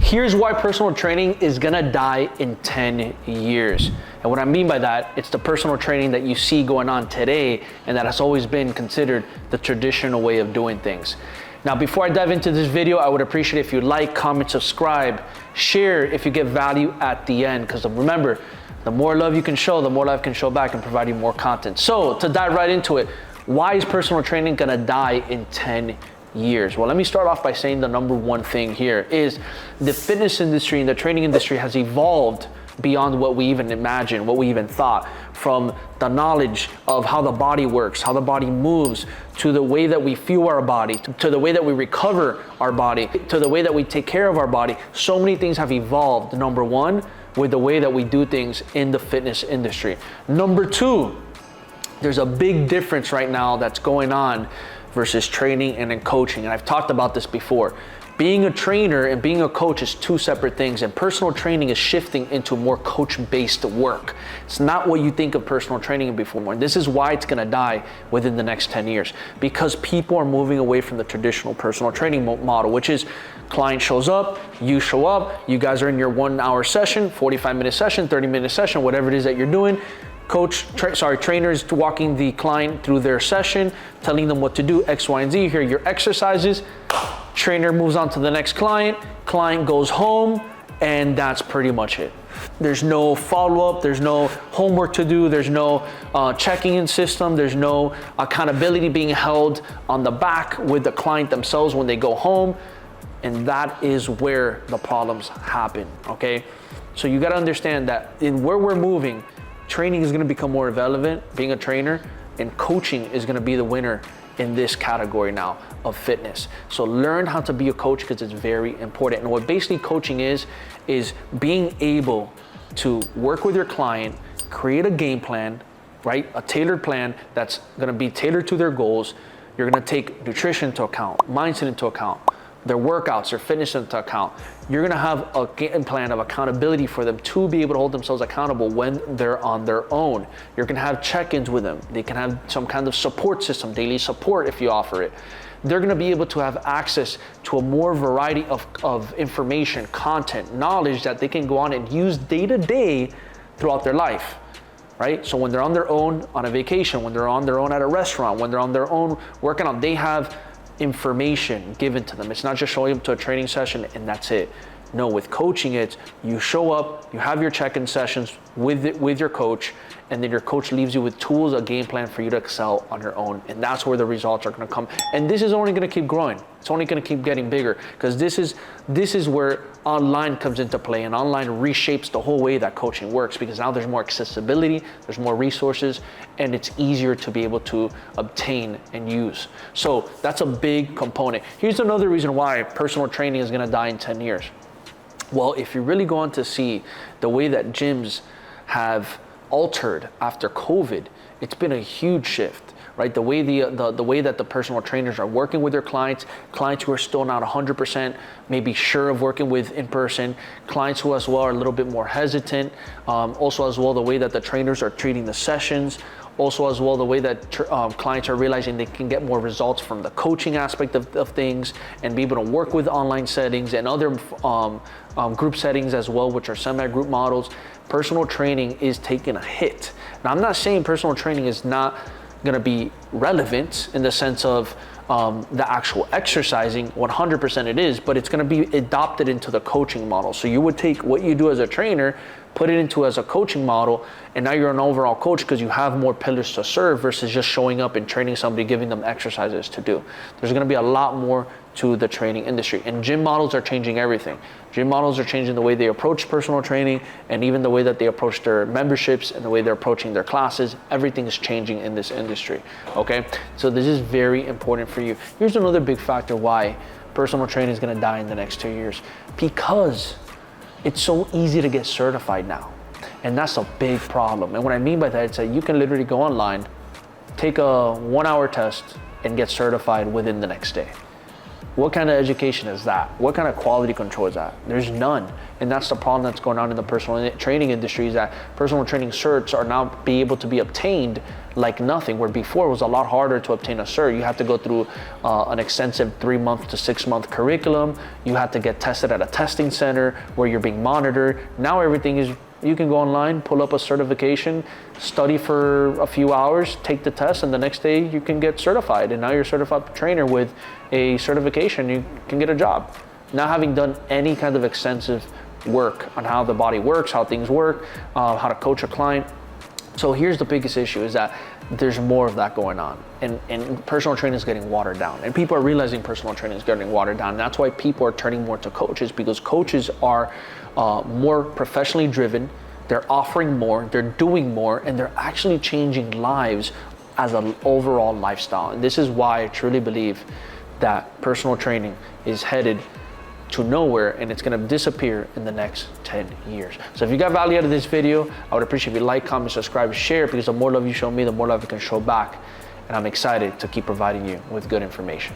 Here's why personal training is gonna die in 10 years. And what I mean by that, it's the personal training that you see going on today and that has always been considered the traditional way of doing things. Now, before I dive into this video, I would appreciate if you like, comment, subscribe, share if you get value at the end, because remember, the more love you can show, the more love I can show back and provide you more content. So to dive right into it, why is personal training gonna die in 10 years? Well, let me start off by saying the number one thing here is the fitness industry and the training industry has evolved beyond what we even imagined, what we even thought, from the knowledge of how the body works, how the body moves, to the way that we fuel our body, to the way that we recover our body, to the way that we take care of our body. So many things have evolved, number one, with the way that we do things in the fitness industry. Number two, there's a big difference right now that's going on versus training and then coaching. And I've talked about this before. Being a trainer and being a coach is two separate things, and personal training is shifting into more coach-based work. It's not what you think of personal training before. And this is why it's gonna die within the next 10 years, because people are moving away from the traditional personal training model, which is client shows up, you show up, you guys are in your 1 hour session, 45-minute session, 30-minute session, whatever it is that you're doing. Trainers walking the client through their session, telling them what to do, X, Y, and Z. Here are your exercises. Trainer moves on to the next client goes home, and that's pretty much it. There's no follow-up, there's no homework to do, there's no checking in system, there's no accountability being held on the back with the client themselves when they go home, and that is where the problems happen, okay? So you gotta understand that in where we're moving, training is gonna become more relevant, being a trainer, and coaching is gonna be the winner in this category now of fitness. So learn how to be a coach, because it's very important. And what basically coaching is being able to work with your client, create a game plan, right? A tailored plan that's gonna be tailored to their goals. You're gonna take nutrition into account, mindset into account, their workouts, their fitness into account. You're gonna have a game plan of accountability for them to be able to hold themselves accountable when they're on their own. You're gonna have check-ins with them. They can have some kind of support system, daily support if you offer it. They're gonna be able to have access to a more variety of information, content, knowledge that they can go on and use day to day throughout their life, right? So when they're on their own on a vacation, when they're on their own at a restaurant, when they're on their own working out, they have information given to them. It's not just showing up to a training session and that's it. No, with coaching, it's you show up, you have your check-in sessions with your coach, and then your coach leaves you with tools, a game plan for you to excel on your own. And that's where the results are gonna come. And this is only gonna keep growing. It's only gonna keep getting bigger, because this is where online comes into play, and online reshapes the whole way that coaching works, because now there's more accessibility, there's more resources, and it's easier to be able to obtain and use. So that's a big component. Here's another reason why personal training is gonna die in 10 years. Well, if you really go on to see the way that gyms have altered after COVID, it's been a huge shift, right? The way the way that the personal trainers are working with their clients who are still not 100% maybe sure of working with in person, clients who as well are a little bit more hesitant, also as well the way that the trainers are treating the sessions, also as well the way that clients are realizing they can get more results from the coaching aspect of things and be able to work with online settings and other group settings as well, which are semi-group models. Personal training is taking a hit. Now, I'm not saying personal training is not gonna be relevant in the sense of the actual exercising, 100% it is, but it's gonna be adopted into the coaching model. So you would take what you do as a trainer, put it into as a coaching model, and now you're an overall coach because you have more pillars to serve versus just showing up and training somebody, giving them exercises to do. There's gonna be a lot more to the training industry, and gym models are changing everything. Gym models are changing the way they approach personal training, and even the way that they approach their memberships and the way they're approaching their classes. Everything is changing in this industry, okay? So this is very important for you. Here's another big factor why personal training is gonna die in the next 2 years. Because it's so easy to get certified now. And that's a big problem. And what I mean by that is that you can literally go online, take a 1 hour test, and get certified within the next day. What kind of education is that? What kind of quality control is that? There's none. And that's the problem that's going on in the personal training industry, is that personal training certs are now be able to be obtained like nothing, where before it was a lot harder to obtain a cert. You had to go through an extensive 3-month to 6-month curriculum. You had to get tested at a testing center where you're being monitored. Now everything is, you can go online, pull up a certification, study for a few hours, take the test, and the next day you can get certified. And now you're a certified trainer with a certification, you can get a job. Now having done any kind of extensive work on how the body works, how things work, how to coach a client. So here's the biggest issue, is that there's more of that going on, and personal training is getting watered down, and people are realizing personal training is getting watered down. And that's why people are turning more to coaches, because coaches are more professionally driven, they're offering more, they're doing more, and they're actually changing lives as an overall lifestyle. And this is why I truly believe that personal training is headed to nowhere, and it's gonna disappear in the next 10 years. So if you got value out of this video, I would appreciate if you like, comment, subscribe, share, because the more love you show me, the more love I can show back. And I'm excited to keep providing you with good information.